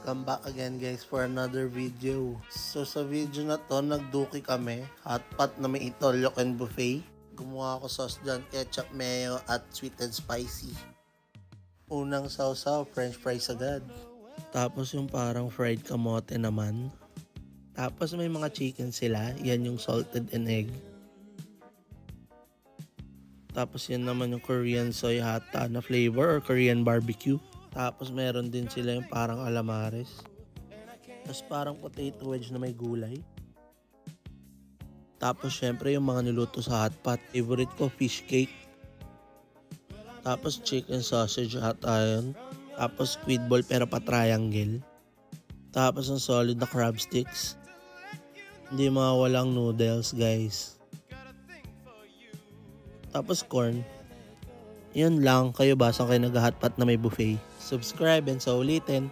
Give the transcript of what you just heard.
Welcome back again guys for another video. So sa video na to, nagduki kami. Hotpot na may itolok and buffet. Gumawa ako sauce dyan, ketchup, mayo at sweet and spicy. Unang sausaw, french fries agad. Tapos yung parang fried kamote naman. Tapos may mga chicken sila, yan yung salted and egg. Tapos yan naman yung Korean soy hata na flavor or Korean barbecue. Tapos meron din sila yung parang alamares. Tapos parang potato wedge na may gulay. Tapos syempre yung mga niluto sa hotpot. Favorite ko fish cake. Tapos chicken sausage hata yun. Tapos squid ball pero pa triangle. Tapos ang solid na crab sticks. Hindi mawawalang noodles guys. Tapos corn. Yun lang, kayo ba saan kayo nag-hotpot na may buffet? Subscribe and sa ulitin.